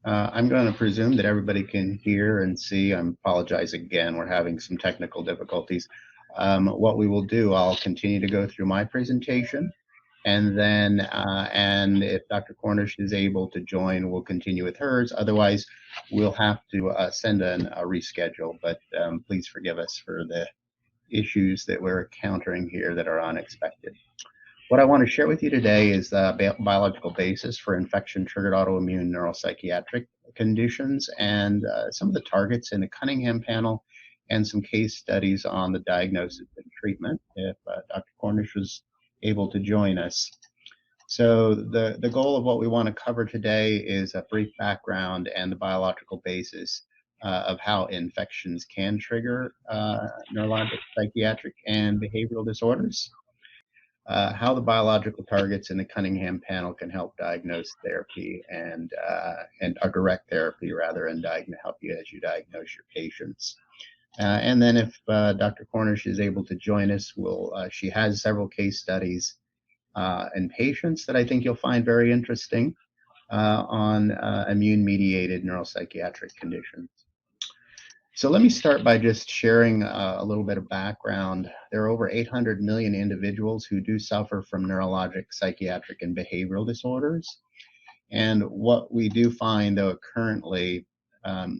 I'm going to presume that everybody can hear and see. I apologize again. We're having some technical difficulties. What we will do, I'll continue to go through my presentation, and then, and if Dr. Cornish is able to join, we'll continue with hers. Otherwise, we'll have to send a reschedule, but please forgive us for the issues that we're encountering here that are unexpected. What I want to share with you today is the biological basis for infection-triggered autoimmune neuropsychiatric conditions and some of the targets in the Cunningham panel and some case studies on the diagnosis and treatment if Dr. Cornish was able to join us. So the goal of what we want to cover today is a brief background and the biological basis of how infections can trigger neurologic, psychiatric, and behavioral disorders. How the biological targets in the Cunningham panel can help diagnose therapy and direct therapy rather, and help you as you diagnose your patients. And then if Dr. Cornish is able to join us, she has several case studies in patients that I think you'll find very interesting on immune-mediated neuropsychiatric conditions. So let me start by just sharing a little bit of background. There are over 800 million individuals who do suffer from neurologic, psychiatric, and behavioral disorders. And what we do find, though, currently,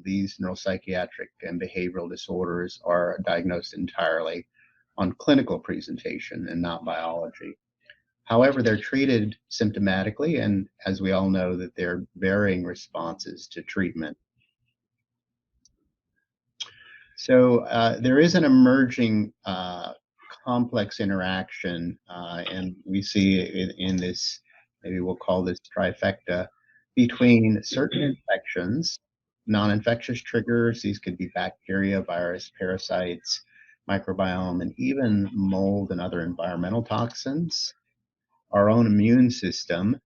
these neuropsychiatric and behavioral disorders are diagnosed entirely on clinical presentation and not biology. However, they're treated symptomatically, and as we all know, that there are varying responses to treatment. So there is an emerging complex interaction, and we see it in this, maybe we'll call this trifecta, between certain infections, non-infectious triggers. These could be bacteria, virus, parasites, microbiome, and even mold and other environmental toxins. Our own immune system,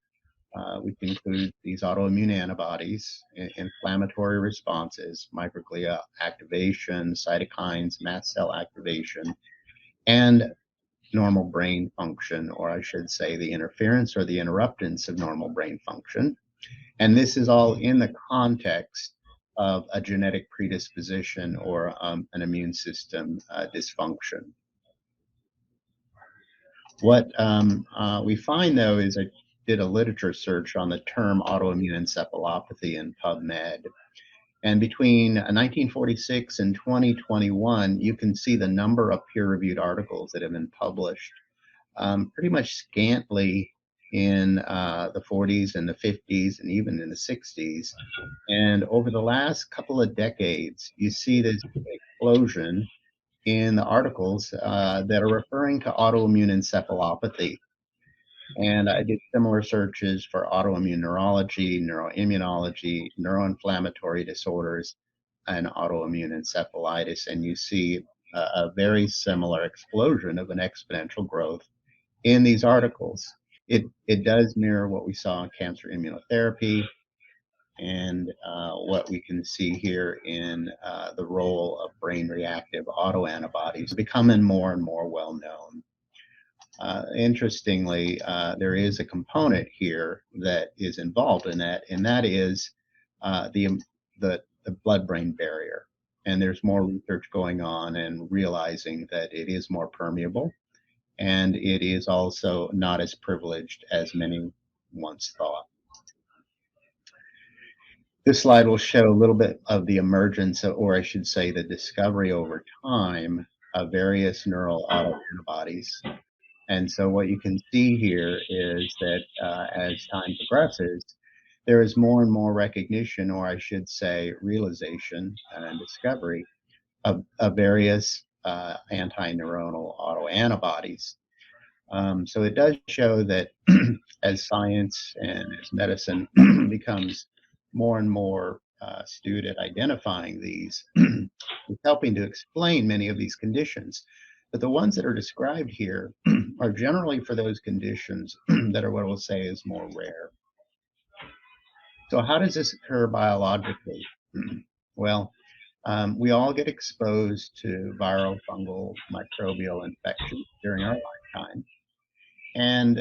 which includes these autoimmune antibodies, inflammatory responses, microglia activation, cytokines, mast cell activation, and normal brain function, or I should say the interference or the interruptance of normal brain function. And this is all in the context of a genetic predisposition or an immune system dysfunction. What we find, though, is I did a literature search on the term autoimmune encephalopathy in PubMed. And between 1946 and 2021, you can see the number of peer-reviewed articles that have been published pretty much scantily in the 40s and the 50s and even in the 60s. And over the last couple of decades, you see this explosion in the articles that are referring to autoimmune encephalopathy. And I did similar searches for autoimmune neurology, neuroimmunology, neuroinflammatory disorders, and autoimmune encephalitis. And you see a very similar explosion of an exponential growth in these articles. It does mirror what we saw in cancer immunotherapy and what we can see here in the role of brain-reactive autoantibodies becoming more and more well-known. Interestingly, there is a component here that is involved in that, and that is the blood-brain barrier. And there's more research going on and realizing that it is more permeable, and it is also not as privileged as many once thought. This slide will show a little bit of the emergence, or I should say the discovery over time of various neural autoantibodies. And so what you can see here is that as time progresses, there is more and more recognition, or I should say realization and discovery of various anti-neuronal autoantibodies. So it does show that as science and as medicine becomes more and more astute at identifying these, it's helping to explain many of these conditions. But the ones that are described here are generally for those conditions that are what we'll say is more rare. So how does this occur biologically? Well, we all get exposed to viral, fungal, microbial infections during our lifetime. And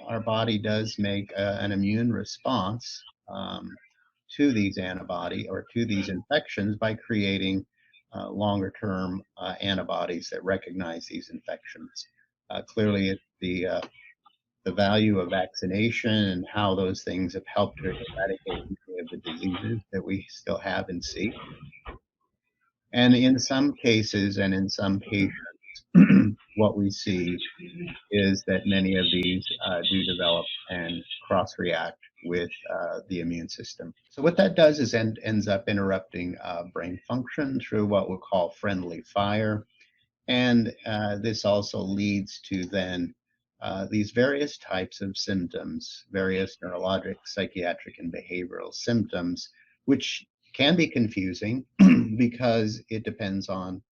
our body does make an immune response to these antibody or to these infections by creating longer term antibodies that recognize these infections. Clearly, it's the value of vaccination and how those things have helped to eradicate many of the diseases that we still have and see. And in some cases and in some patients, what we see is that many of these do develop and cross-react with the immune system. So what that does is ends up interrupting brain function through what we'll call friendly fire. And this also leads to then these various types of symptoms, various neurologic, psychiatric, and behavioral symptoms, which can be confusing because it depends on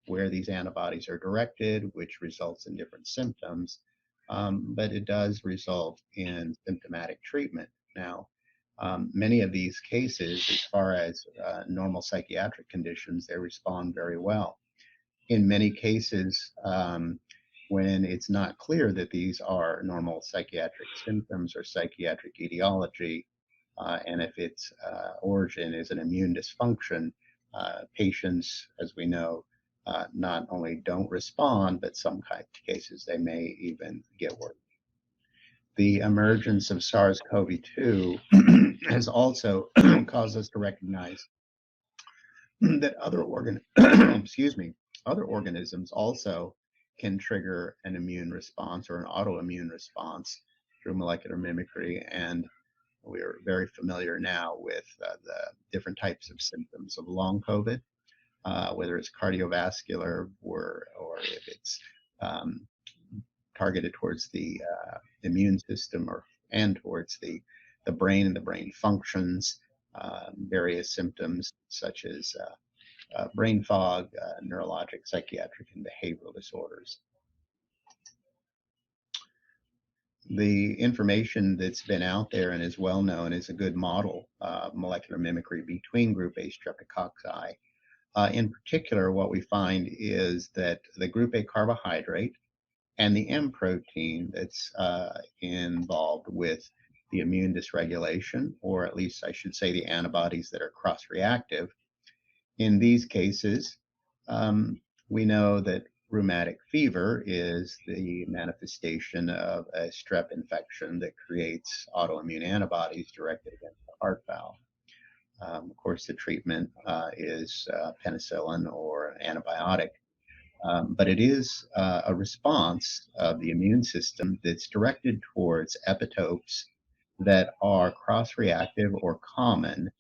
where these antibodies are directed, which results in different symptoms. But it does result in symptomatic treatment. Now, many of these cases, as far as normal psychiatric conditions, they respond very well. In many cases, when it's not clear that these are normal psychiatric symptoms or psychiatric etiology, and if its origin is an immune dysfunction, patients, as we know, not only don't respond, but some cases they may even get worse. The emergence of SARS-CoV-2 has also caused us to recognize that other organisms also can trigger an immune response or an autoimmune response through molecular mimicry, and we're very familiar now with the different types of symptoms of long COVID, whether it's cardiovascular or if it's targeted towards the immune system and towards the brain and the brain functions, various symptoms such as brain fog, neurologic, psychiatric, and behavioral disorders. The information that's been out there and is well known is a good model of molecular mimicry between group A streptococci. In particular, what we find is that the group A carbohydrate and the M protein that's involved with the immune dysregulation, or at least I should say the antibodies that are cross-reactive. In these cases, we know that rheumatic fever is the manifestation of a strep infection that creates autoimmune antibodies directed against the heart valve. Of course, the treatment is penicillin or an antibiotic, but it is a response of the immune system that's directed towards epitopes that are cross-reactive or common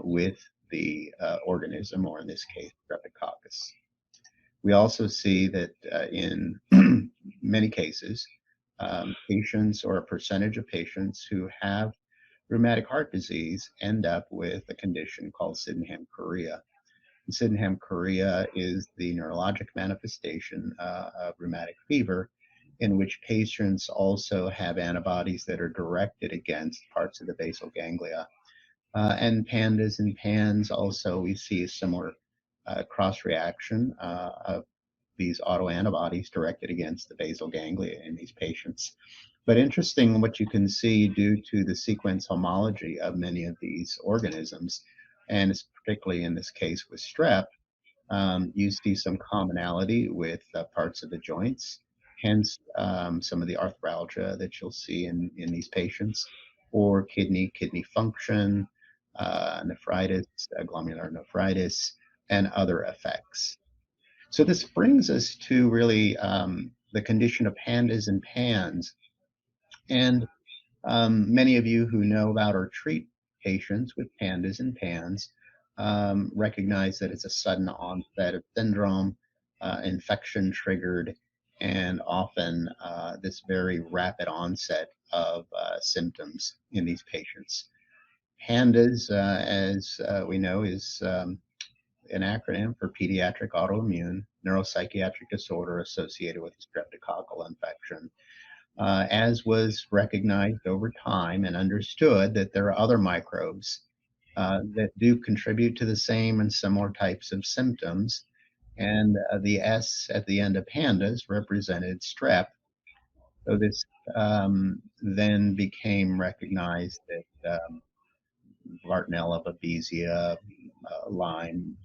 with the organism, or in this case, Streptococcus. We also see that in many cases, patients or a percentage of patients who have rheumatic heart disease end up with a condition called Sydenham chorea. And Sydenham chorea is the neurologic manifestation of rheumatic fever, in which patients also have antibodies that are directed against parts of the basal ganglia. And pandas and PANS also, we see a similar cross-reaction of these autoantibodies directed against the basal ganglia in these patients. But interesting what you can see due to the sequence homology of many of these organisms, and particularly in this case with strep, you see some commonality with parts of the joints, hence some of the arthralgia that you'll see in these patients, or kidney function, nephritis, glomerular nephritis, and other effects. So this brings us to really the condition of pandas and PANS. And many of you who know about or treat patients with pandas and PANS recognize that it's a sudden onset of syndrome, infection triggered, and often this very rapid onset of symptoms in these patients. PANDAS, as we know, is an acronym for pediatric autoimmune neuropsychiatric disorder associated with a streptococcal infection. As was recognized over time and understood that there are other microbes that do contribute to the same and similar types of symptoms. And the S at the end of pandas represented strep. So this then became recognized that Bartonella, Babesia, Lyme,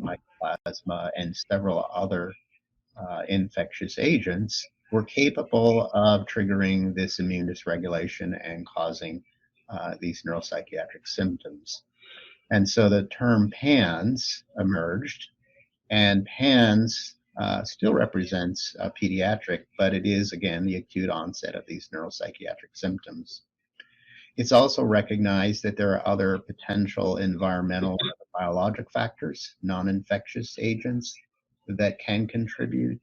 Mycoplasma, and several other infectious agents were capable of triggering this immune dysregulation and causing these neuropsychiatric symptoms. And so the term PANS emerged, and PANS still represents pediatric, but it is, again, the acute onset of these neuropsychiatric symptoms. It's also recognized that there are other potential environmental or biologic factors, non-infectious agents that can contribute,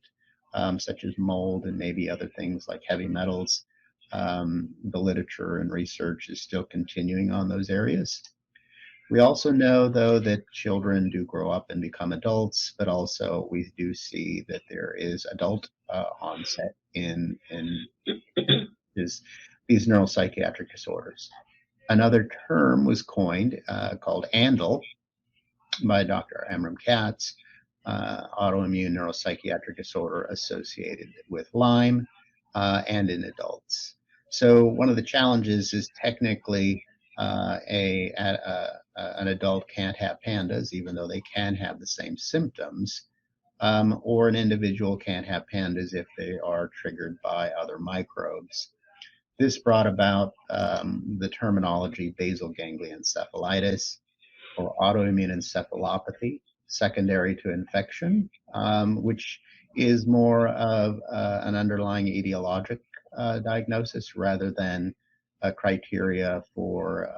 such as mold and maybe other things like heavy metals. The literature and research is still continuing on those areas. We also know, though, that children do grow up and become adults, but also we do see that there is adult onset in these neuropsychiatric disorders. Another term was coined called ANDL by Dr. Amram Katz, autoimmune neuropsychiatric disorder associated with Lyme and in adults. So one of the challenges is technically an adult can't have PANDAS, even though they can have the same symptoms, or an individual can't have PANDAS if they are triggered by other microbes. This brought about the terminology basal ganglion encephalitis or autoimmune encephalopathy secondary to infection, which is more of an underlying etiologic diagnosis rather than a criteria for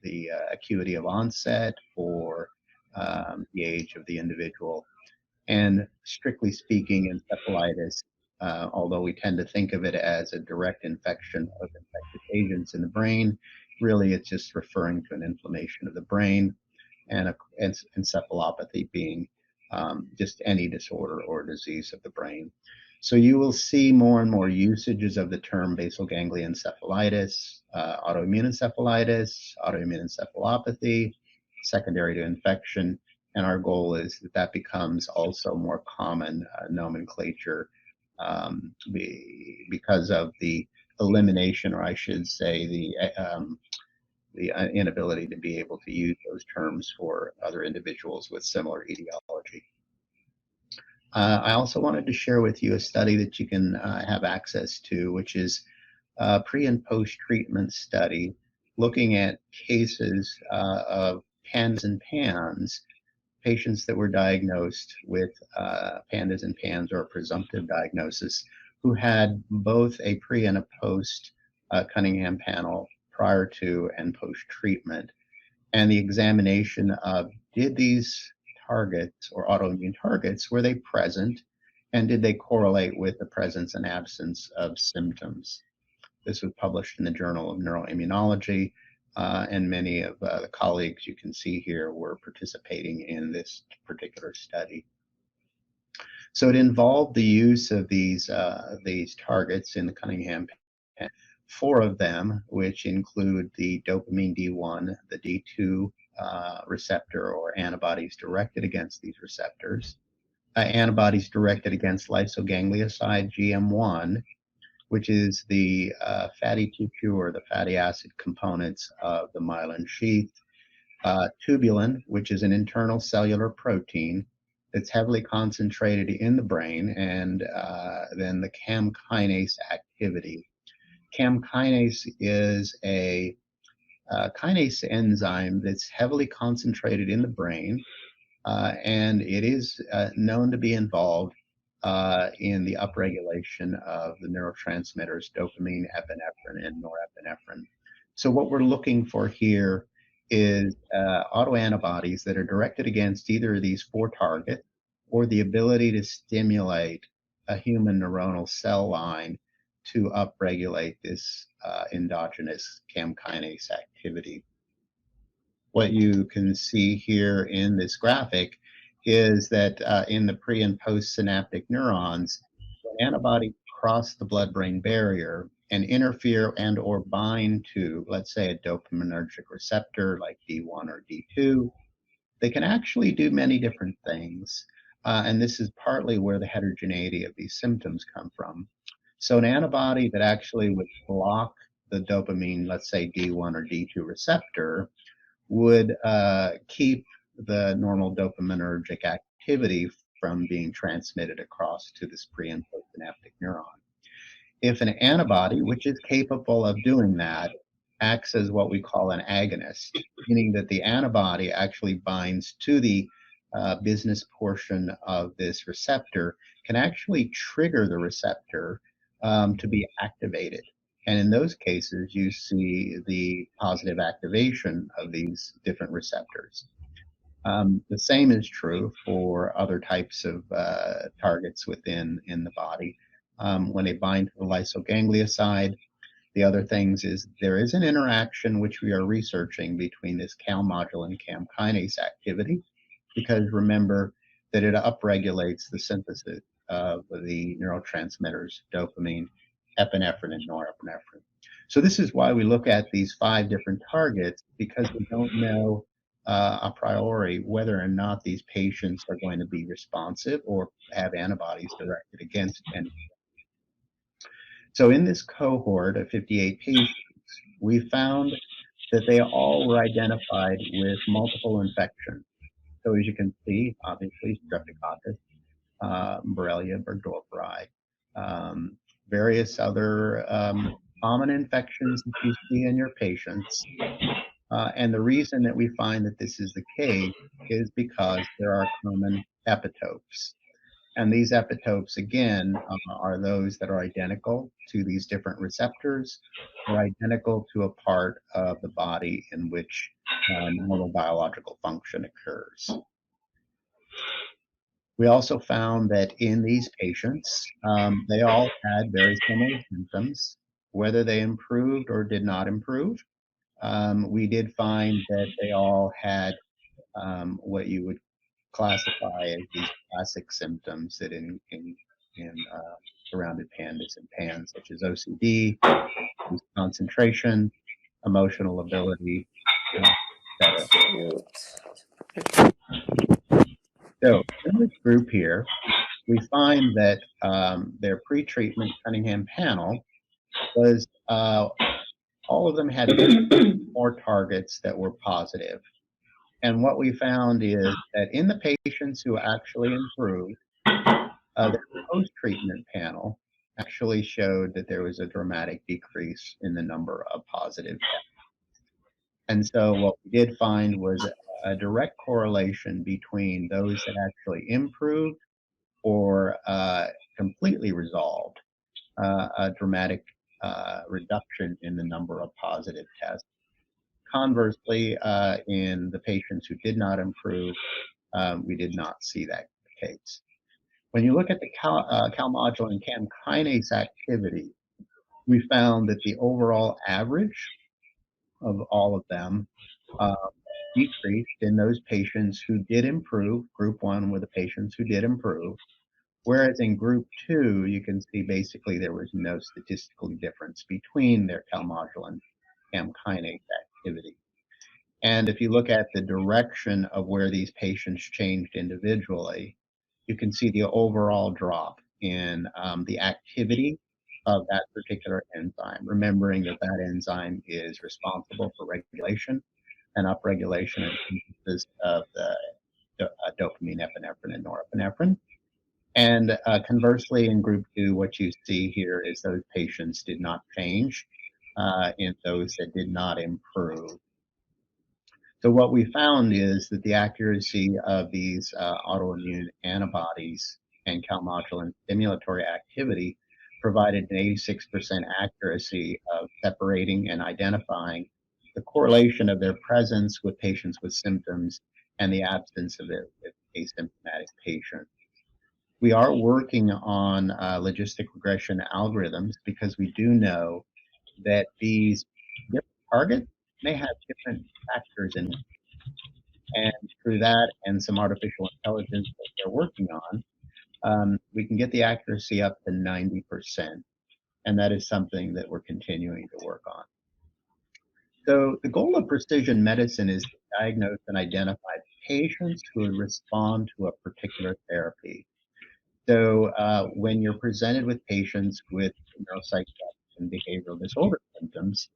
the acuity of onset or the age of the individual. And strictly speaking, encephalitis, although we tend to think of it as a direct infection of infectious agents in the brain, really it's just referring to an inflammation of the brain, and encephalopathy being just any disorder or disease of the brain. So you will see more and more usages of the term basal ganglion encephalitis, autoimmune encephalopathy, secondary to infection, and our goal is that that becomes also more common nomenclature because of the elimination, or I should say the inability to be able to use those terms for other individuals with similar etiology. I also wanted to share with you a study that you can have access to, which is a pre and post-treatment study looking at cases of PANDAS and PANS, patients that were diagnosed with PANDAS and PANS or a presumptive diagnosis, who had both a pre and a post Cunningham panel prior to and post-treatment, and the examination of did these targets or autoimmune targets, were they present, and did they correlate with the presence and absence of symptoms. This was published in the Journal of Neuroimmunology, and many of the colleagues you can see here were participating in this particular study. So it involved the use of these targets in the Cunningham panel. 4 of them, which include the dopamine D1, the D2 receptor or antibodies directed against these receptors, antibodies directed against lysoganglioside GM1, which is the fatty tissue or the fatty acid components of the myelin sheath, tubulin, which is an internal cellular protein that's heavily concentrated in the brain, and then the CAM kinase activity. CAM kinase is a kinase enzyme that's heavily concentrated in the brain, and it is known to be involved in the upregulation of the neurotransmitters dopamine, epinephrine, and norepinephrine. So what we're looking for here is autoantibodies that are directed against either of these 4 targets, or the ability to stimulate a human neuronal cell line to upregulate this endogenous CAM kinase activity. What you can see here in this graphic is that in the pre and post synaptic neurons, when antibodies cross the blood-brain barrier and interfere and or bind to, let's say, a dopaminergic receptor like D1 or D2, they can actually do many different things. And this is partly where the heterogeneity of these symptoms come from. So an antibody that actually would block the dopamine, let's say D1 or D2 receptor, would keep the normal dopaminergic activity from being transmitted across to this pre and postsynaptic neuron. If an antibody, which is capable of doing that, acts as what we call an agonist, meaning that the antibody actually binds to the business portion of this receptor, can actually trigger the receptor to be activated. And in those cases, you see the positive activation of these different receptors. The same is true for other types of targets within the body. When they bind to the lysoganglioside, the other things is there is an interaction which we are researching between this calmodulin cam kinase activity, because remember that it upregulates the synthesis of the neurotransmitters dopamine, epinephrine, and norepinephrine. So this is why we look at these 5 different targets, because we don't know a priori whether or not these patients are going to be responsive or have antibodies directed against any. So in this cohort of 58 patients, we found that they all were identified with multiple infections. So as you can see, obviously Streptococcus, Borrelia burgdorferi, various other common infections that you see in your patients. And the reason that we find that this is the case is because there are common epitopes. And these epitopes, again, are those that are identical to these different receptors, or identical to a part of the body in which normal biological function occurs. We also found that in these patients, they all had very similar symptoms, whether they improved or did not improve. We did find that they all had what you would classify as these classic symptoms that in surrounded pandas and pans, such as OCD, concentration, emotional ability, etc. So in this group here, we find that their pre-treatment Cunningham panel was all of them had more targets that were positive. And what we found is that in the patients who actually improved, the post-treatment panel actually showed that there was a dramatic decrease in the number of positive tests. And so what we did find was a direct correlation between those that actually improved or completely resolved, a dramatic reduction in the number of positive tests. Conversely, in the patients who did not improve, we did not see that case. When you look at the calmodulin cam kinase activity, we found that the overall average of all of them decreased in those patients who did improve. Group 1 were the patients who did improve, whereas in group 2, you can see basically there was no statistical difference between their calmodulin cam kinase activity. And if you look at the direction of where these patients changed individually, you can see the overall drop in the activity of that particular enzyme, remembering that that enzyme is responsible for regulation and upregulation and synthesis of the dopamine, epinephrine, and norepinephrine. And conversely, in group 2, what you see here is those patients did not change in those that did not improve. So what we found is that the accuracy of these autoimmune antibodies and calmodulin stimulatory activity provided an 86% accuracy of separating and identifying the correlation of their presence with patients with symptoms and the absence of it with asymptomatic patients. We are working on logistic regression algorithms because we do know that these different targets may have different factors in it. And through that and some artificial intelligence that they're working on, we can get the accuracy up to 90%. And that is something that we're continuing to work on. So the goal of precision medicine is to diagnose and identify patients who would respond to a particular therapy. So when you're presented with patients with neuropsychiatric and behavioral disorder symptoms,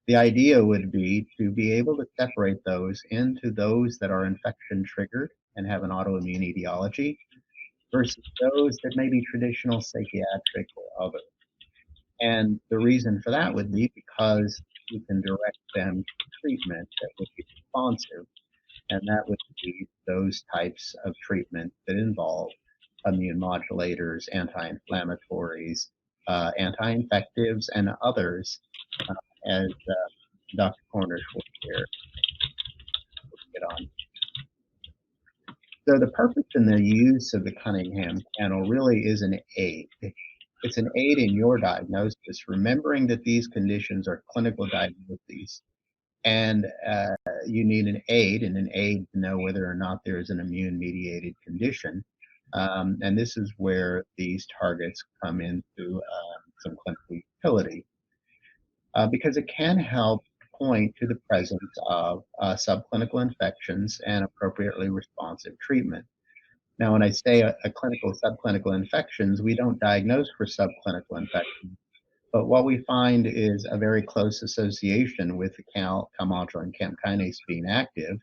the idea would be to be able to separate those into those that are infection triggered and have an autoimmune etiology versus those that may be traditional psychiatric or other. And the reason for that would be because you can direct them to treatment that would be responsive, and that would be those types of treatment that involve immune modulators, anti-inflammatories, anti-infectives, and others, as Dr. Cornish will share. Get on. So the purpose and the use of the Cunningham panel really is an aid. It's an aid in your diagnosis, remembering that these conditions are clinical diagnoses, and you need an aid to know whether or not there is an immune-mediated condition. And this is where these targets come into some clinical utility, because it can help point to the presence of subclinical infections and appropriately responsive treatment. Now, when I say a clinical, subclinical infections, we don't diagnose for subclinical infections, but what we find is a very close association with the CAL-module and CAM kinase being active,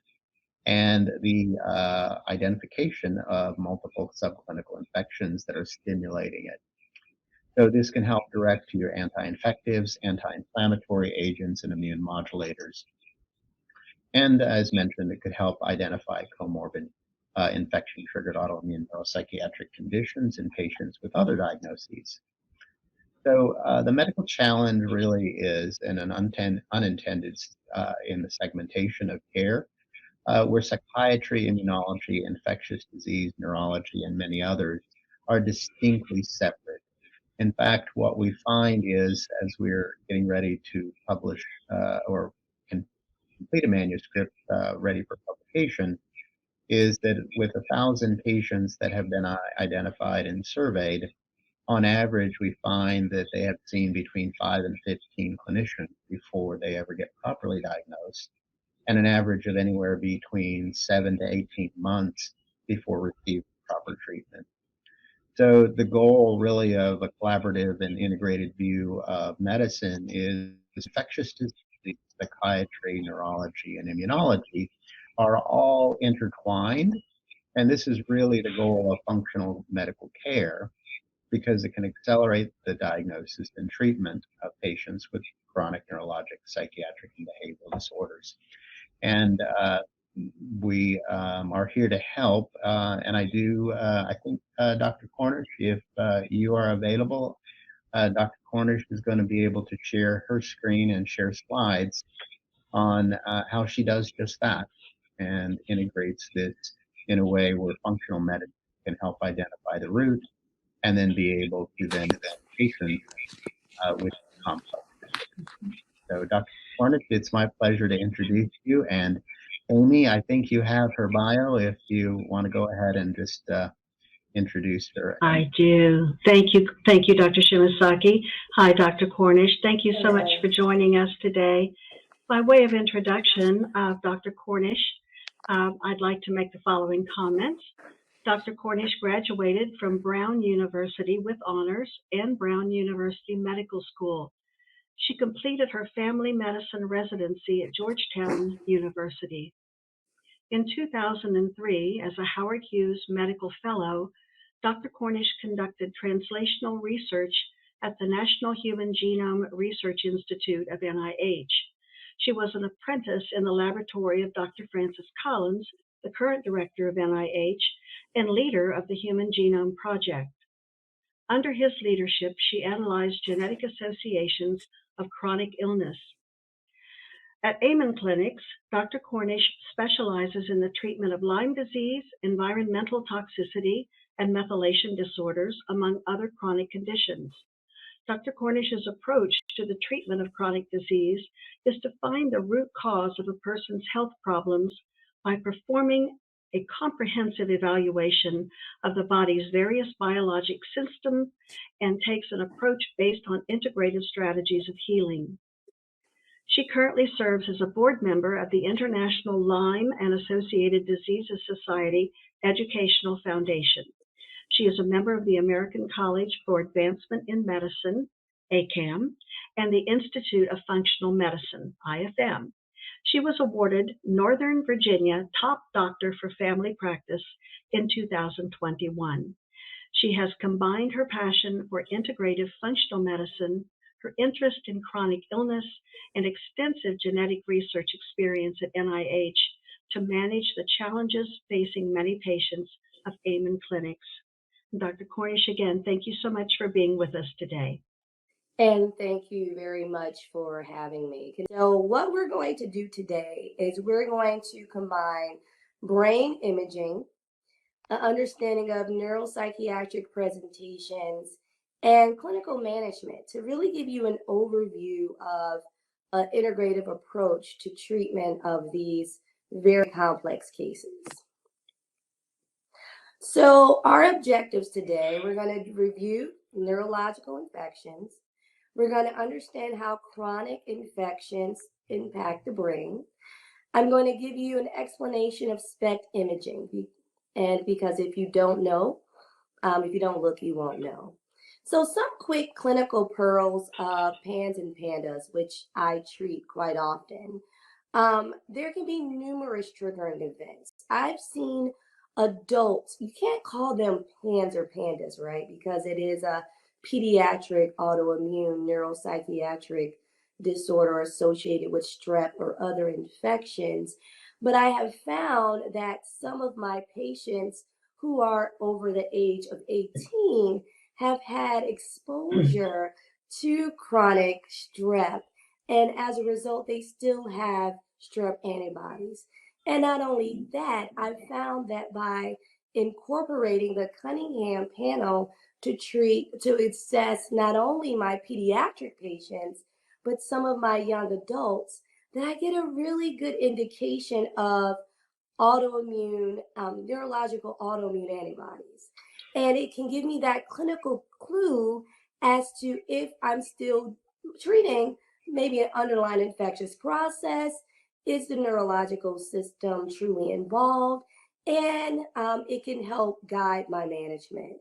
and the identification of multiple subclinical infections that are stimulating it. So this can help direct to your anti-infectives, anti-inflammatory agents, and immune modulators. And as mentioned, it could help identify comorbid infection-triggered autoimmune neuropsychiatric conditions in patients with other diagnoses. So the medical challenge really is an unintended in the segmentation of care, where psychiatry, immunology, infectious disease, neurology, and many others are distinctly separate. In fact, what we find is, as we're getting ready to publish or complete a manuscript ready for publication, is that with 1,000 patients that have been identified and surveyed, on average, we find that they have seen between 5 and 15 clinicians before they ever get properly diagnosed, and an average of anywhere between 7 to 18 months before receiving proper treatment. So the goal really of a collaborative and integrated view of medicine is infectious disease, psychiatry, neurology, and immunology are all intertwined. And this is really the goal of functional medical care, because it can accelerate the diagnosis and treatment of patients with chronic neurologic, psychiatric, and behavioral disorders. And we are here to help. And I think, Dr. Cornish, if you are available, Dr. Cornish is going to be able to share her screen and share slides on how she does just that and integrates this in a way where functional medicine can help identify the root and then be able to then patient with complex. So Dr. Cornish, it's my pleasure to introduce you. And Amy, I think you have her bio if you want to go ahead and just introduce her. I do. Thank you, Dr. Shimasaki. Hi, Dr. Cornish. Thank you so much for joining us today. By way of introduction of Dr. Cornish, I'd like to make the following comments. Dr. Cornish graduated from Brown University with honors and Brown University Medical School. She completed her family medicine residency at Georgetown University. In 2003, as a Howard Hughes Medical Fellow, Dr. Cornish conducted translational research at the National Human Genome Research Institute of NIH. She was an apprentice in the laboratory of Dr. Francis Collins, the current director of NIH and leader of the Human Genome Project. Under his leadership, she analyzed genetic associations of chronic illness. At AmenClinic, Dr. Cornish specializes in the treatment of Lyme disease, environmental toxicity, and methylation disorders, among other chronic conditions. Dr. Cornish's approach to the treatment of chronic disease is to find the root cause of a person's health problems by performing a comprehensive evaluation of the body's various biologic systems and takes an approach based on integrative strategies of healing. She currently serves as a board member of the International Lyme and Associated Diseases Society Educational Foundation. She is a member of the American College for Advancement in Medicine, ACAM, and the Institute of Functional Medicine, IFM. She was awarded Northern Virginia Top Doctor for Family Practice in 2021. She has combined her passion for integrative functional medicine, her interest in chronic illness, and extensive genetic research experience at NIH to manage the challenges facing many patients of AmenClinics. Dr. Cornish, again, thank you so much for being with us today. And thank you very much for having me. So what we're going to do today is we're going to combine brain imaging, an understanding of neuropsychiatric presentations, and clinical management to really give you an overview of an integrative approach to treatment of these very complex cases. So our objectives today, we're going to review neurological infections. We're going to understand how chronic infections impact the brain. I'm going to give you an explanation of SPECT imaging. And because if you don't know, if you don't look, you won't know. So some quick clinical pearls of PANS and PANDAS, which I treat quite often. There can be numerous triggering events. I've seen adults, you can't call them PANS or PANDAS, right? Because it is a pediatric autoimmune neuropsychiatric disorder associated with strep or other infections. But I have found that some of my patients who are over the age of 18 have had exposure to chronic strep. And as a result, they still have strep antibodies. And not only that, I've found that by incorporating the Cunningham panel to assess not only my pediatric patients, but some of my young adults, that I get a really good indication of autoimmune, neurological autoimmune antibodies. And it can give me that clinical clue as to if I'm still treating maybe an underlying infectious process. Is the neurological system truly involved? And it can help guide my management.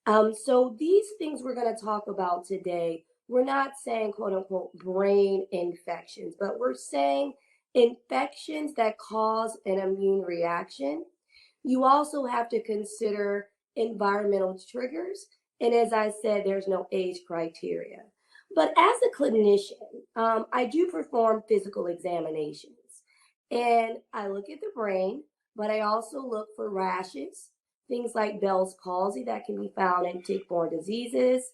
So these things we're going to talk about today, we're not saying quote unquote brain infections, but we're saying infections that cause an immune reaction. You also have to consider environmental triggers. And as I said, there's no age criteria. But as a clinician, I do perform physical examinations. And I look at the brain, but I also look for rashes, things like Bell's palsy that can be found in tick-borne diseases.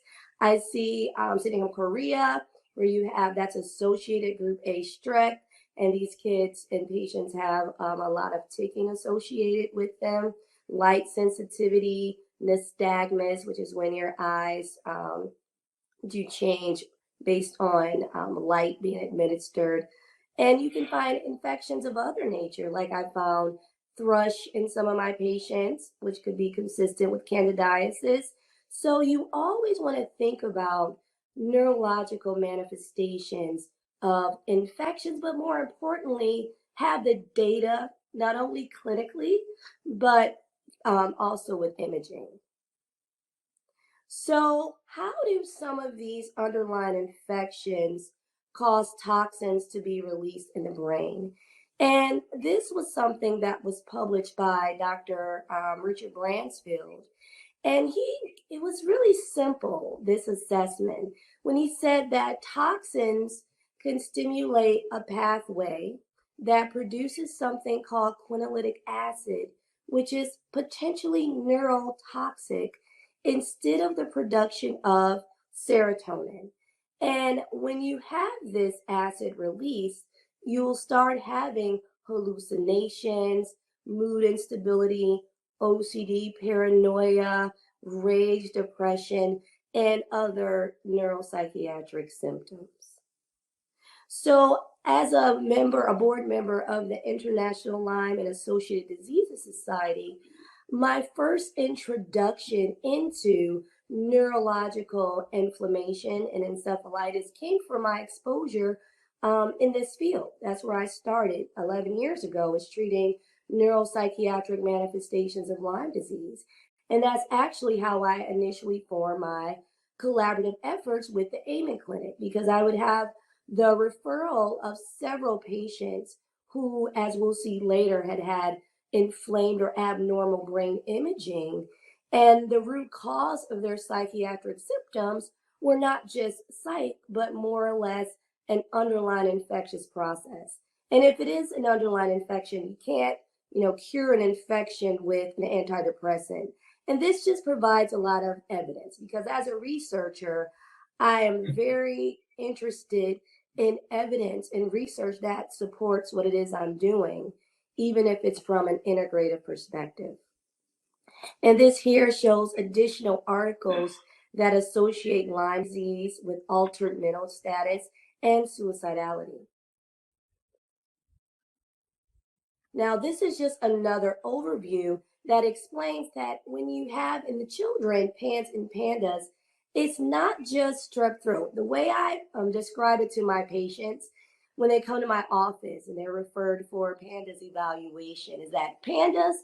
I see sitting in Korea, where you have that's associated group A strep, and these kids and patients have a lot of ticking associated with them, light sensitivity, nystagmus, which is when your eyes do change based on light being administered. And you can find infections of other nature, like I found thrush in some of my patients, which could be consistent with candidiasis. So you always want to think about neurological manifestations of infections, but more importantly, have the data not only clinically, but also with imaging. So how do some of these underlying infections cause toxins to be released in the brain? And this was something that was published by Dr. Richard Bransfield. And it was really simple, this assessment, when he said that toxins can stimulate a pathway that produces something called quinolytic acid, which is potentially neurotoxic, instead of the production of serotonin. And when you have this acid release, you'll start having hallucinations, mood instability, OCD, paranoia, rage, depression, and other neuropsychiatric symptoms. So as a board member of the International Lyme and Associated Diseases Society, my first introduction into neurological inflammation and encephalitis came from my exposure in this field. That's where I started 11 years ago, was treating neuropsychiatric manifestations of Lyme disease. And that's actually how I initially formed my collaborative efforts with the AmenClinic, because I would have the referral of several patients who, as we'll see later, had inflamed or abnormal brain imaging. And the root cause of their psychiatric symptoms were not just psych, but more or less an underlying infectious process. And if it is an underlying infection, you can't, cure an infection with an antidepressant. And this just provides a lot of evidence, because as a researcher, I am very interested in evidence and research that supports what it is I'm doing, even if it's from an integrative perspective. And this here shows additional articles that associate Lyme disease with altered mental status and suicidality. Now, this is just another overview that explains that when you have in the children PANS and PANDAS, it's not just strep throat. The way I describe it to my patients when they come to my office and they're referred for PANDAS evaluation is that PANDAS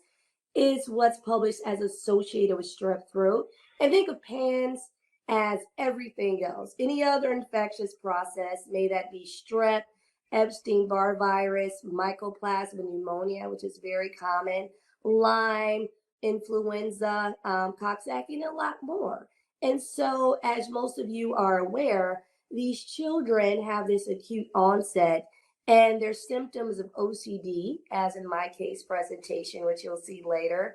is what's published as associated with strep throat. And think of PANS as everything else. Any other infectious process, may that be strep, Epstein-Barr virus, mycoplasma pneumonia, which is very common, Lyme, influenza, Coxsackie, and a lot more. And so, as most of you are aware, these children have this acute onset, and their symptoms of OCD, as in my case presentation, which you'll see later,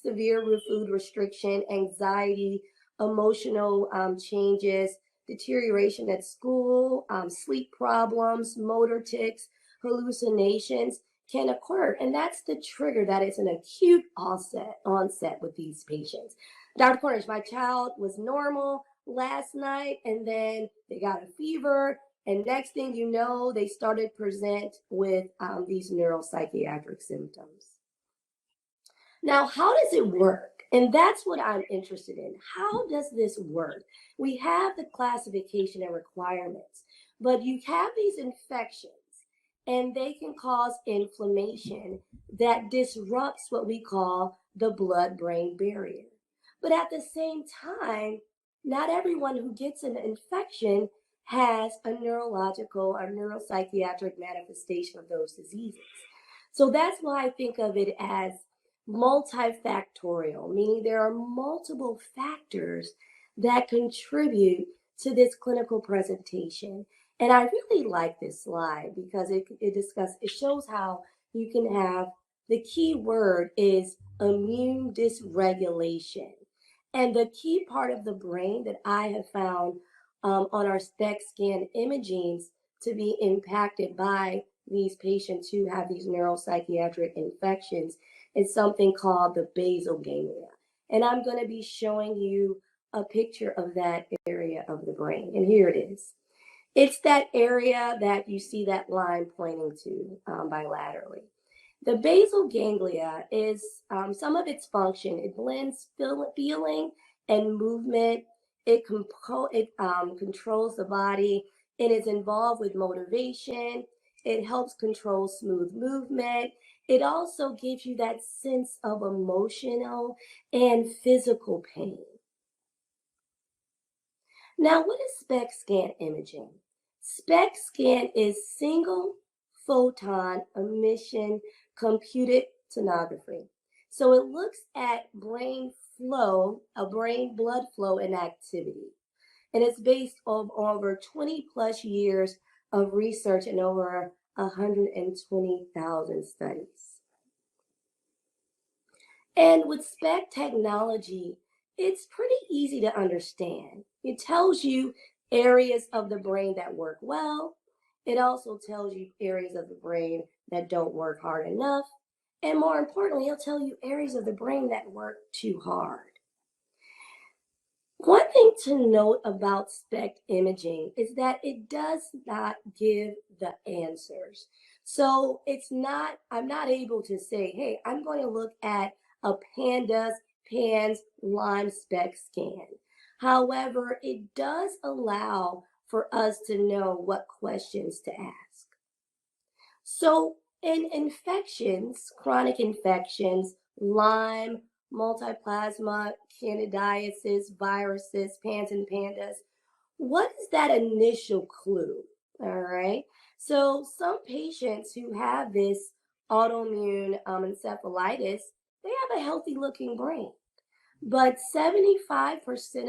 severe food restriction, anxiety, emotional changes, deterioration at school, sleep problems, motor tics, hallucinations can occur. And that's the trigger that it's an acute onset with these patients. Dr. Cornish, my child was normal last night, and then they got a fever, and next thing you know, they started present with these neuropsychiatric symptoms. Now, how does it work? And that's what I'm interested in. How does this work? We have the classification and requirements, but you have these infections, and they can cause inflammation that disrupts what we call the blood-brain barrier. But at the same time, not everyone who gets an infection has a neurological or neuropsychiatric manifestation of those diseases. So that's why I think of it as multifactorial, meaning there are multiple factors that contribute to this clinical presentation. And I really like this slide because it shows how you can have, the key word is immune dysregulation. And the key part of the brain that I have found on our SPECT scan imagings to be impacted by these patients who have these neuropsychiatric infections is something called the basal ganglia. And I'm going to be showing you a picture of that area of the brain. And here it is. It's that area that you see that line pointing to bilaterally. The basal ganglia is some of its function. It blends feeling and movement. It controls the body. It is involved with motivation. It helps control smooth movement. It also gives you that sense of emotional and physical pain. Now, what is SPECT scan imaging? SPECT scan is single photon emission computed tomography. So it looks at brain flow, brain blood flow and activity. And it's based on over 20 plus years of research and over 120,000 studies. And with SPECT technology, it's pretty easy to understand. It tells you areas of the brain that work well. It also tells you areas of the brain that don't work hard enough. And more importantly, it'll tell you areas of the brain that work too hard. One thing to note about SPECT imaging is that it does not give the answers. So I'm not able to say, hey, I'm going to look at a PANS, Lyme SPECT scan. However, it does allow for us to know what questions to ask. So in infections, chronic infections, Lyme, multiplasma, candidiasis, viruses, pans and pandas. What is that initial clue? All right. So some patients who have this autoimmune encephalitis, they have a healthy looking brain, but 75%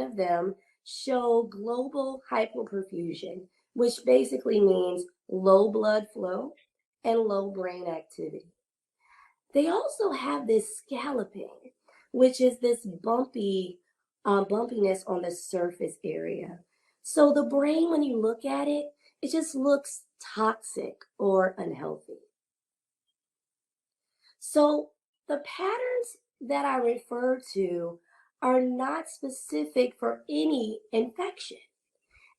of them show global hypoperfusion, which basically means low blood flow and low brain activity. They also have this scalloping, which is this bumpiness on the surface area. So the brain, when you look at it, it just looks toxic or unhealthy. So the patterns that I refer to are not specific for any infection.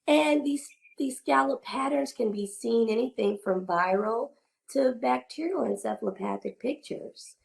And these scallop patterns can be seen anything from viral to bacterial encephalopathic pictures.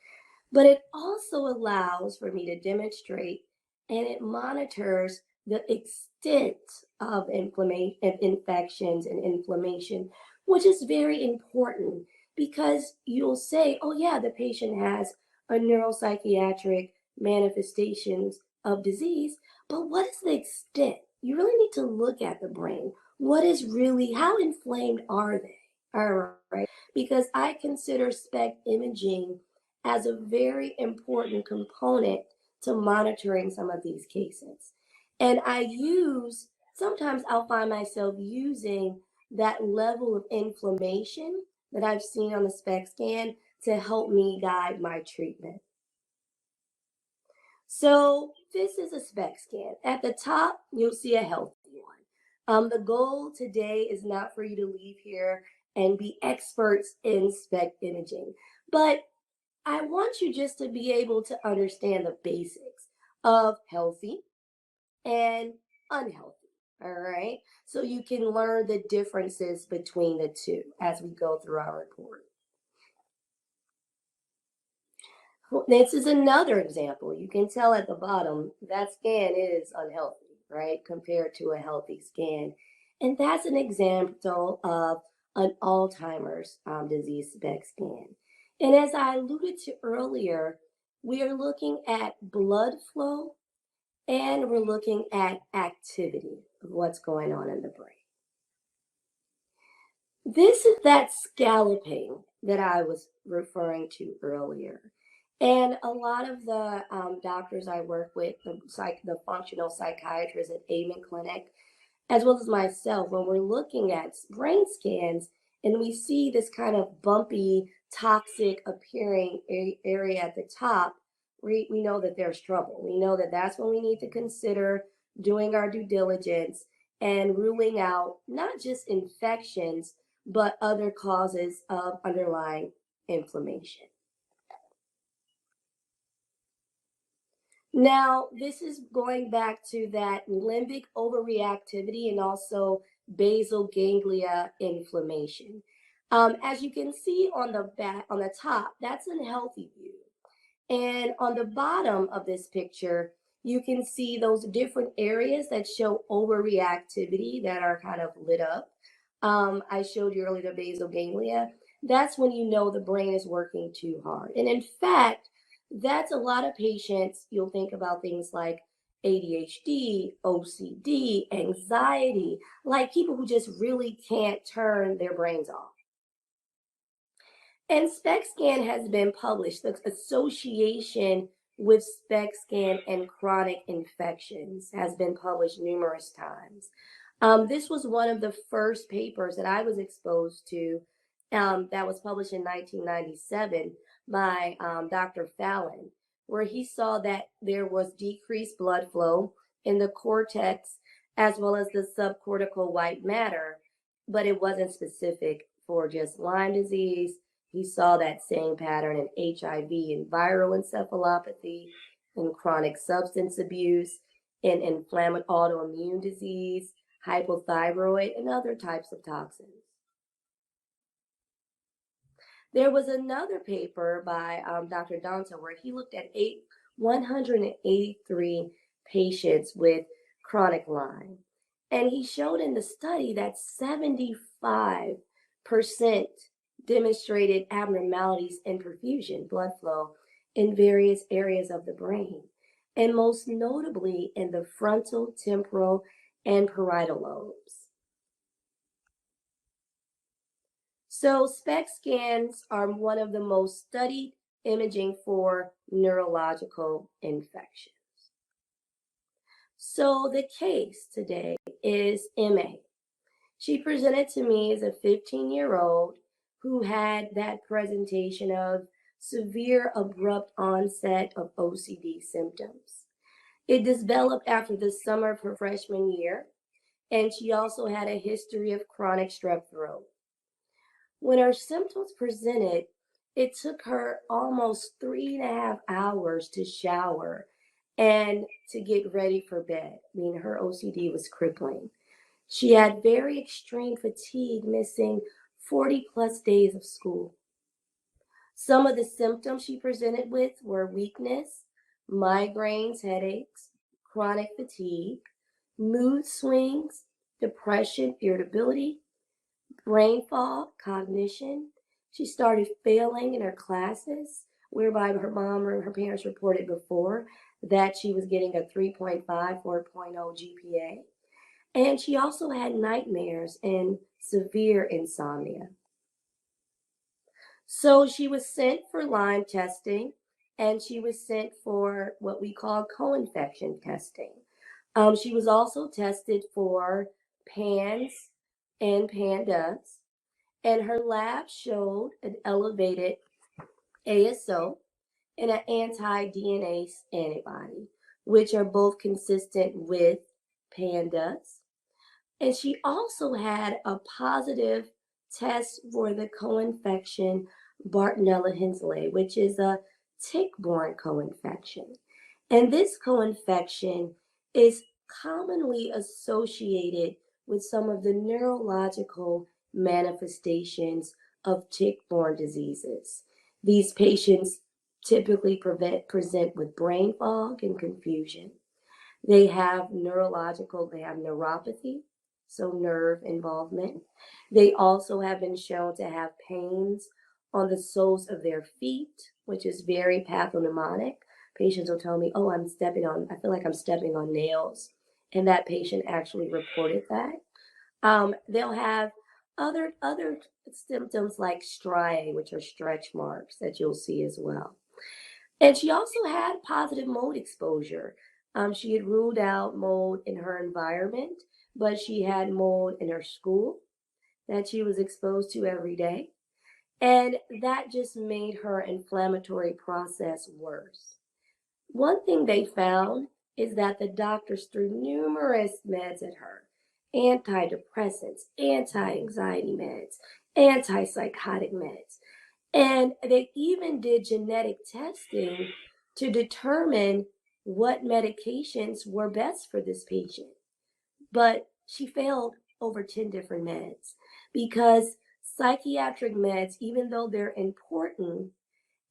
But it also allows for me to demonstrate, and it monitors the extent of infections and inflammation, which is very important because you'll say, oh yeah, the patient has a neuropsychiatric manifestations of disease, but what is the extent? You really need to look at the brain. What is really, how inflamed are they? All right, because I consider SPECT imaging as a very important component to monitoring some of these cases. And sometimes I'll find myself using that level of inflammation that I've seen on the SPECT scan to help me guide my treatment. So this is a SPECT scan. At the top, you'll see a healthy one. The goal today is not for you to leave here and be experts in SPECT imaging, but I want you just to be able to understand the basics of healthy and unhealthy, all right? So you can learn the differences between the two as we go through our report. This is another example. You can tell at the bottom that scan is unhealthy, right, compared to a healthy scan. And that's an example of an Alzheimer's disease SPECT scan. And as I alluded to earlier, we are looking at blood flow and we're looking at activity of what's going on in the brain. This is that scalloping that I was referring to earlier. And a lot of the doctors I work with, the functional psychiatrists at AmenClinic, as well as myself, when we're looking at brain scans and we see this kind of bumpy, toxic appearing area at the top, we know that there's trouble. We know that that's when we need to consider doing our due diligence and ruling out not just infections, but other causes of underlying inflammation. Now, this is going back to that limbic overreactivity and also basal ganglia inflammation. As you can see on the top, that's a healthy view. And on the bottom of this picture, you can see those different areas that show overreactivity that are kind of lit up. I showed you earlier the basal ganglia. That's when you know the brain is working too hard. And in fact, that's a lot of patients. You'll think about things like ADHD, OCD, anxiety, like people who just really can't turn their brains off. And SPECT scan has been published. The association with SPECT scan and chronic infections has been published numerous times. This was one of the first papers that I was exposed to that was published in 1997 by Dr. Fallon, where he saw that there was decreased blood flow in the cortex as well as the subcortical white matter, but it wasn't specific for just Lyme disease. He saw that same pattern in HIV and viral encephalopathy, in chronic substance abuse, in inflammatory autoimmune disease, hypothyroid, and other types of toxins. There was another paper by Dr. Danta where he looked at 183 patients with chronic Lyme. And he showed in the study that 75% demonstrated abnormalities in perfusion, blood flow, in various areas of the brain, and most notably in the frontal, temporal, and parietal lobes. So SPECT scans are one of the most studied imaging for neurological infections. So the case today is MA. She presented to me as a 15-year-old who had that presentation of severe abrupt onset of OCD symptoms. It developed after the summer of her freshman year, and she also had a history of chronic strep throat. When her symptoms presented, it took her almost 3.5 hours to shower and to get ready for bed. I mean, her OCD was crippling. She had very extreme fatigue, missing 40 plus days of school. Some of the symptoms she presented with were weakness, migraines, headaches, chronic fatigue, mood swings, depression, irritability, brain fog, cognition. She started failing in her classes, whereby her mom or her parents reported before that she was getting a 3.5, 4.0 GPA. And she also had nightmares and severe insomnia. So she was sent for Lyme testing, and she was sent for what we call co-infection testing. She was also tested for PANS and PANDAS, and her lab showed an elevated ASO and an anti-DNA antibody, which are both consistent with PANDAS. And she also had a positive test for the co-infection Bartonella henselae, which is a tick-borne co-infection. And this co-infection is commonly associated with some of the neurological manifestations of tick-borne diseases. These patients typically present with brain fog and confusion. They have neuropathy, so nerve involvement. They also have been shown to have pains on the soles of their feet, which is very pathognomonic. Patients will tell me, I feel like I'm stepping on nails. And that patient actually reported that. They'll have other symptoms like striae, which are stretch marks that you'll see as well. And she also had positive mold exposure. She had ruled out mold in her environment, but she had mold in her school that she was exposed to every day. And that just made her inflammatory process worse. One thing they found is that the doctors threw numerous meds at her: antidepressants, anti-anxiety meds, antipsychotic meds. And they even did genetic testing to determine what medications were best for this patient. But she failed over 10 different meds because psychiatric meds, even though they're important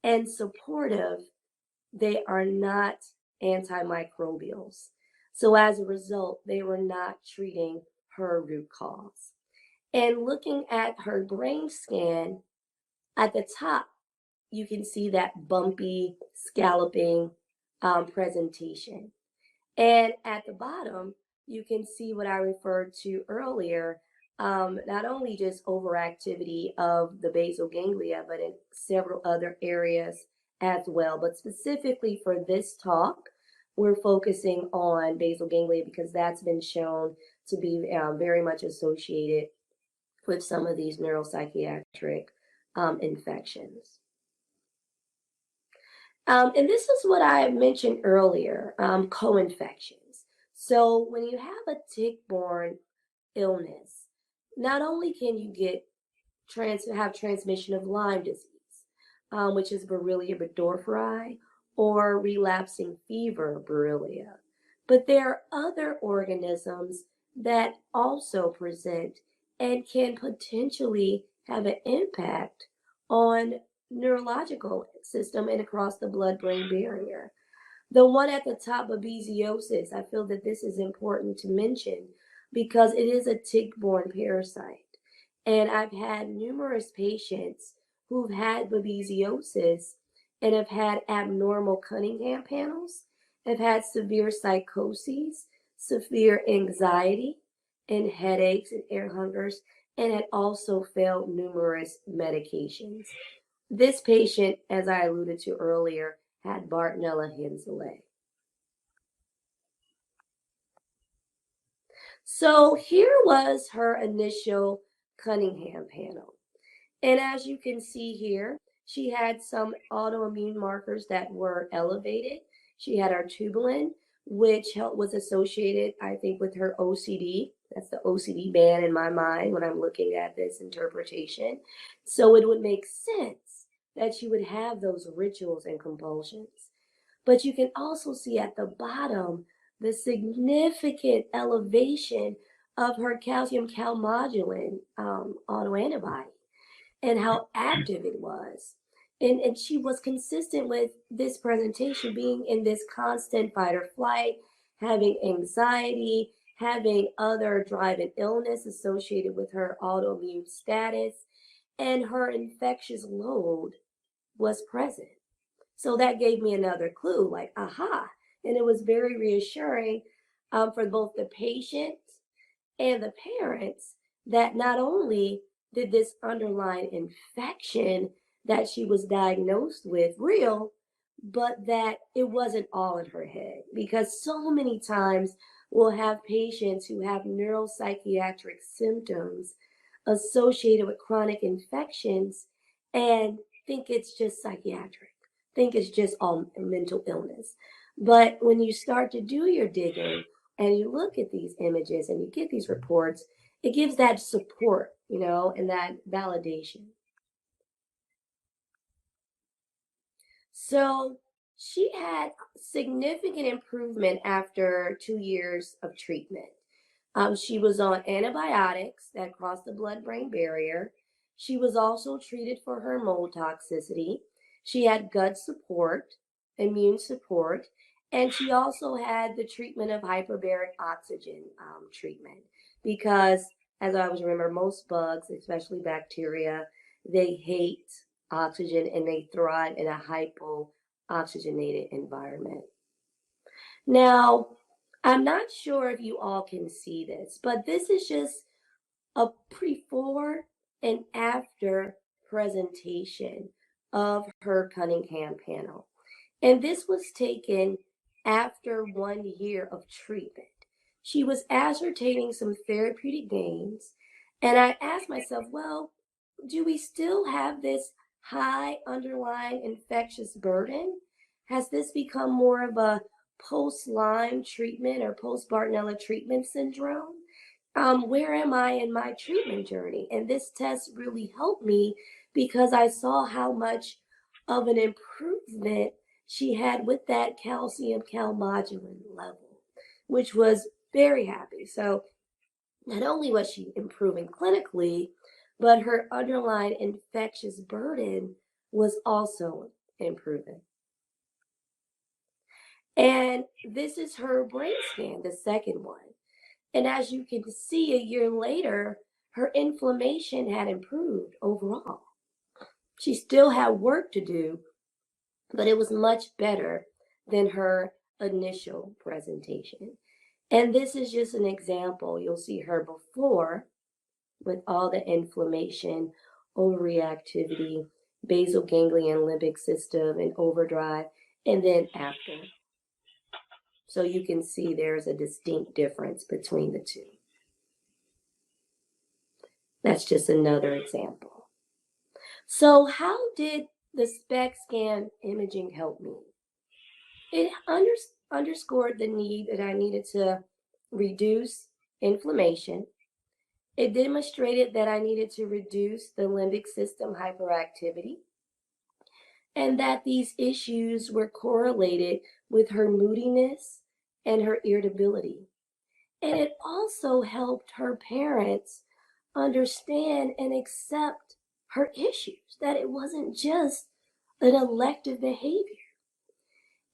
and supportive, they are not antimicrobials. So as a result, they were not treating her root cause. And looking at her brain scan, at the top, you can see that bumpy, scalloping presentation. And at the bottom, you can see what I referred to earlier, not only just overactivity of the basal ganglia, but in several other areas as well. But specifically for this talk, we're focusing on basal ganglia because that's been shown to be very much associated with some of these neuropsychiatric infections. And this is what I mentioned earlier, co-infections. So when you have a tick-borne illness, not only can you have transmission of Lyme disease, which is Borrelia burgdorferi, or relapsing fever Borrelia, but there are other organisms that also present and can potentially have an impact on neurological system and across the blood-brain barrier. The one at the top, babesiosis, I feel that this is important to mention because it is a tick-borne parasite. And I've had numerous patients who've had babesiosis and have had abnormal Cunningham panels, have had severe psychoses, severe anxiety, and headaches and air hungers, and had also failed numerous medications. This patient, as I alluded to earlier, had Bartonella-Henselae. So here was her initial Cunningham panel. And as you can see here, she had some autoimmune markers that were elevated. She had artubolin, which was associated, I think, with her OCD. That's the OCD band in my mind when I'm looking at this interpretation. So it would make sense that she would have those rituals and compulsions. But you can also see at the bottom the significant elevation of her calcium calmodulin autoantibody and how active it was. And she was consistent with this presentation being in this constant fight or flight, having anxiety, having other drive-in illness associated with her autoimmune status, and her infectious load was present. So that gave me another clue, like, aha. And it was very reassuring for both the patient and the parents that not only did this underlying infection that she was diagnosed with real, but that it wasn't all in her head. Because so many times we'll have patients who have neuropsychiatric symptoms associated with chronic infections and think it's just psychiatric, think it's just all mental illness. But when you start to do your digging and you look at these images and you get these reports, it gives that support, and that validation. So she had significant improvement after 2 years of treatment. She was on antibiotics that crossed the blood-brain barrier. She was also treated for her mold toxicity. She had gut support, immune support, and she also had the treatment of hyperbaric oxygen treatment because, as I always remember, most bugs, especially bacteria, they hate oxygen and they thrive in a hypo-oxygenated environment. Now, I'm not sure if you all can see this, but this is just a before and after presentation of her Cunningham panel. And this was taken after 1 year of treatment. She was ascertaining some therapeutic gains, and I asked myself, well, do we still have this high underlying infectious burden? Has this become more of a post-Lyme treatment or post-Bartonella treatment syndrome? Where am I in my treatment journey? And this test really helped me because I saw how much of an improvement she had with that calcium calmodulin level, which was very happy. So not only was she improving clinically, but her underlying infectious burden was also improving. And this is her brain scan, the second one. And as you can see, a year later, her inflammation had improved overall. She still had work to do, but it was much better than her initial presentation. And this is just an example. You'll see her before with all the inflammation, overreactivity, basal ganglion limbic system, and overdrive, and then after. So you can see there's a distinct difference between the two. That's just another example. So how did the SPECT scan imaging help me? It underscored the need that I needed to reduce inflammation. It demonstrated that I needed to reduce the limbic system hyperactivity and that these issues were correlated with her moodiness and her irritability. And it also helped her parents understand and accept her issues, that it wasn't just an elective behavior.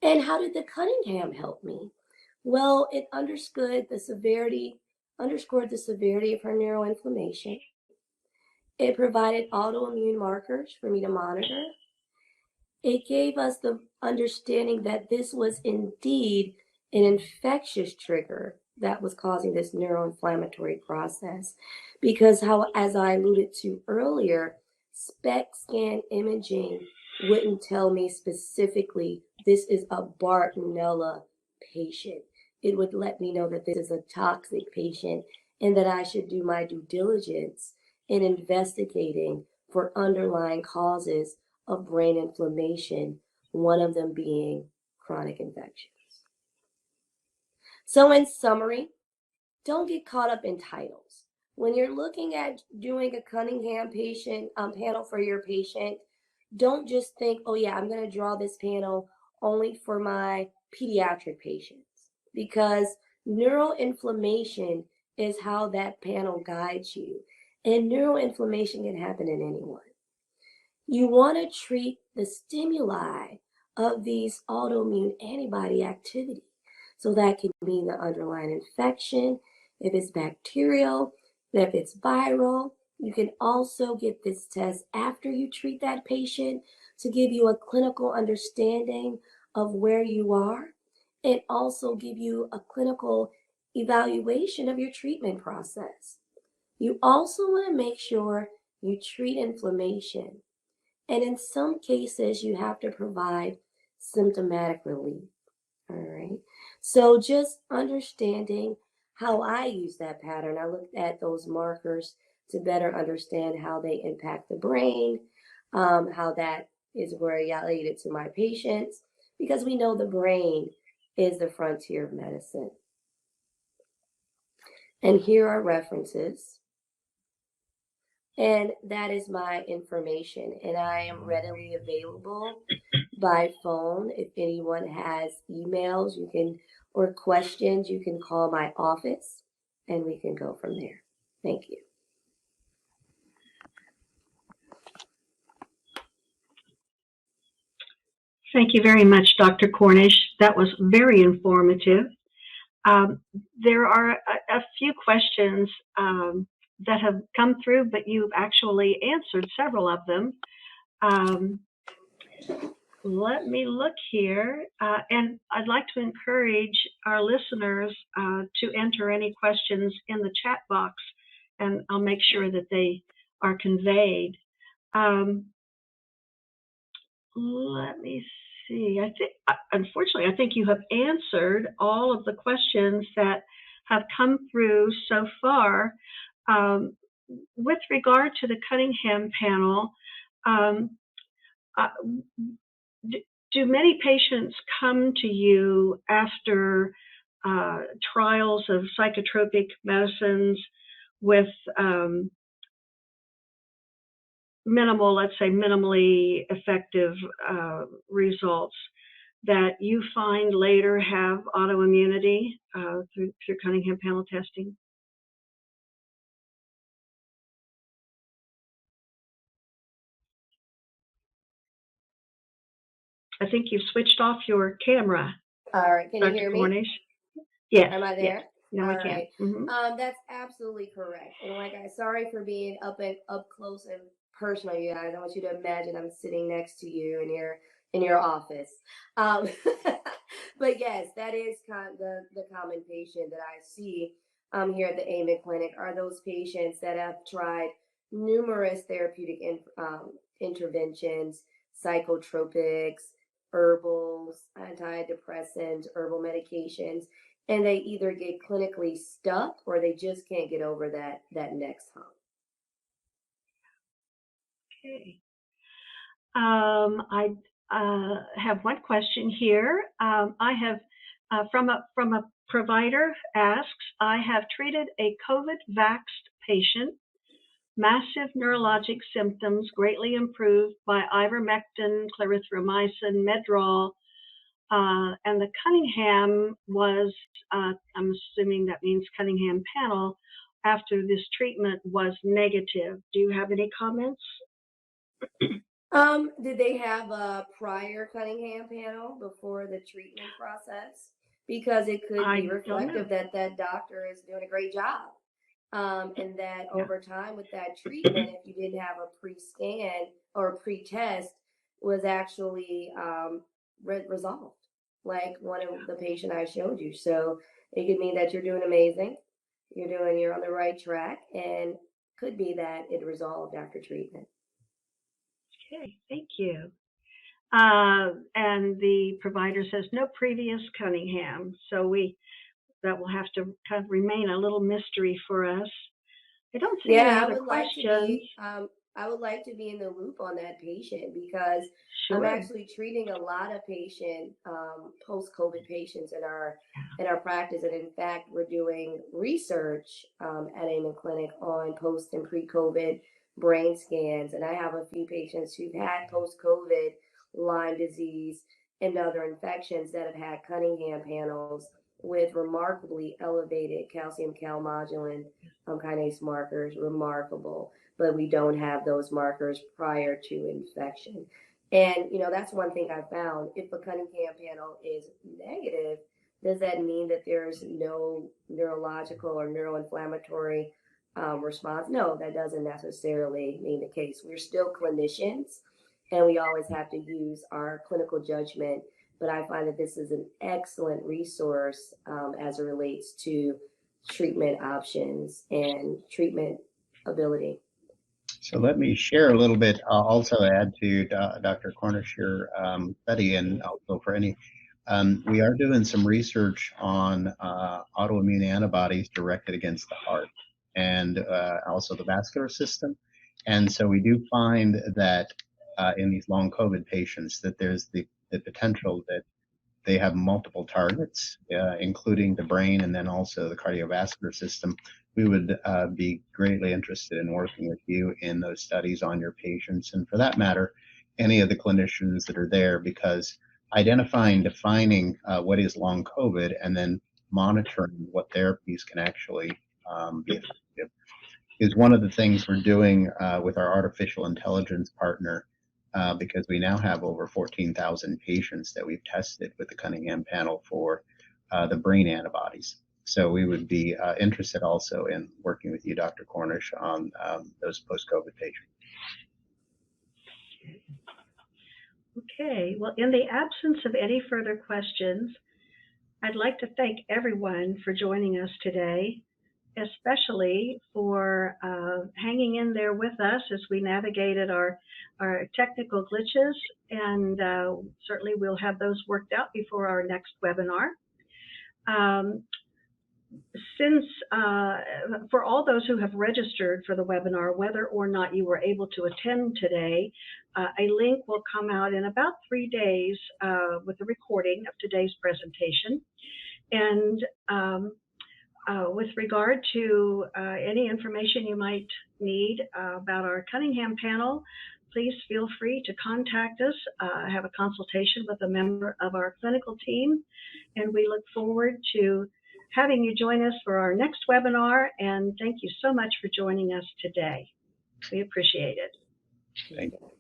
And how did the Cunningham help me? Well, it underscored the severity of her neuroinflammation. It provided autoimmune markers for me to monitor. it gave us the understanding that this was indeed an infectious trigger that was causing this neuroinflammatory process. Because how, as I alluded to earlier, SPECT scan imaging wouldn't tell me specifically this is a Bartonella patient. It would let me know that this is a toxic patient and that I should do my due diligence in investigating for underlying causes of brain inflammation, one of them being chronic infections. So in summary, don't get caught up in titles. When you're looking at doing a Cunningham patient panel for your patient, don't just think, oh yeah, I'm going to draw this panel only for my pediatric patients, because neuroinflammation is how that panel guides you. And neuroinflammation can happen in anyone. You want to treat the stimuli of these autoimmune antibody activity. So that can mean the underlying infection, if it's bacterial, if it's viral. You can also get this test after you treat that patient to give you a clinical understanding of where you are, and also give you a clinical evaluation of your treatment process. You also want to make sure you treat inflammation. And in some cases, you have to provide symptomatic relief. All right. So just understanding how I use that pattern, I looked at those markers to better understand how they impact the brain, how that is related to my patients, because we know the brain is the frontier of medicine. And here are references. And that is my information. And I am readily available by phone. If anyone has emails, you can, or questions, you can call my office and we can go from there. Thank you. Thank you very much, Dr. Cornish. That was very informative. There are a few questions that have come through, but you've actually answered several of them. Let me look here, and I'd like to encourage our listeners to enter any questions in the chat box, and I'll make sure that they are conveyed. Let me see. I think, unfortunately, I think you have answered all of the questions that have come through so far. With regard to the Cunningham panel, do many patients come to you after trials of psychotropic medicines with minimal, let's say minimally effective results that you find later have autoimmunity through Cunningham panel testing? I think you've switched off your camera. All right, can Dr. you hear me? Cornish? Yes. Am I there? Yes. No, All I can. right. Mm-hmm. That's absolutely correct. And sorry for being up close and personal, you guys. I want you to imagine I'm sitting next to you in your office. But yes, that is the common patient that I see here at the AmenClinic are those patients that have tried numerous therapeutic interventions, psychotropics, herbals, antidepressants, herbal medications, and they either get clinically stuck or they just can't get over that next hump. Okay. I have one question here. I have from a provider asks, I have treated a COVID-vaxxed patient, massive neurologic symptoms greatly improved by ivermectin, clarithromycin, Medrol, and the Cunningham was, I'm assuming that means Cunningham panel, after this treatment was negative. Do you have any comments? Did they have a prior Cunningham panel before the treatment process? Because it could be reflective that that doctor is doing a great job. And that over time with that treatment, if you didn't have a pre-scan or pre-test, was actually resolved, like one of the patient I showed you. So it could mean that you're doing amazing, you're on the right track, and could be that it resolved after treatment. Okay, thank you. And the provider says no previous Cunningham, so that will have to kind of remain a little mystery for us. I don't see any other questions. I would like to be in the loop on that patient, because Sure. I'm actually treating a lot of post-COVID patients in our practice, and in fact, we're doing research at AmenClinic on post and pre-COVID brain scans, and I have a few patients who've had post-COVID Lyme disease and other infections that have had Cunningham panels with remarkably elevated calcium calmodulin kinase markers, remarkable, but we don't have those markers prior to infection. And, that's one thing I found. If a Cunningham panel is negative, does that mean that there's no neurological or neuroinflammatory response? No, that doesn't necessarily mean the case. We're still clinicians, and we always have to use our clinical judgment. But I find that this is an excellent resource as it relates to treatment options and treatment ability. So let me share a little bit. I'll also add to Dr. Cornish your study, and also for any, we are doing some research on autoimmune antibodies directed against the heart and also the vascular system. And so we do find that in these long COVID patients that there's the potential that they have multiple targets, including the brain and then also the cardiovascular system. We would be greatly interested in working with you in those studies on your patients, and for that matter, any of the clinicians that are there, because identifying, defining what is long COVID and then monitoring what therapies can actually be effective is one of the things we're doing with our artificial intelligence partner. Because we now have over 14,000 patients that we've tested with the Cunningham panel for the brain antibodies. So we would be interested also in working with you, Dr. Cornish, on those post-COVID patients. Okay, well, in the absence of any further questions, I'd like to thank everyone for joining us today, especially for hanging in there with us as we navigated our technical glitches, and certainly we'll have those worked out before our next webinar. For all those who have registered for the webinar, whether or not you were able to attend today, a link will come out in about 3 days with a recording of today's presentation. And with regard to any information you might need about our Cunningham panel, please feel free to contact us, have a consultation with a member of our clinical team, and we look forward to having you join us for our next webinar, and thank you so much for joining us today. We appreciate it. Thank you.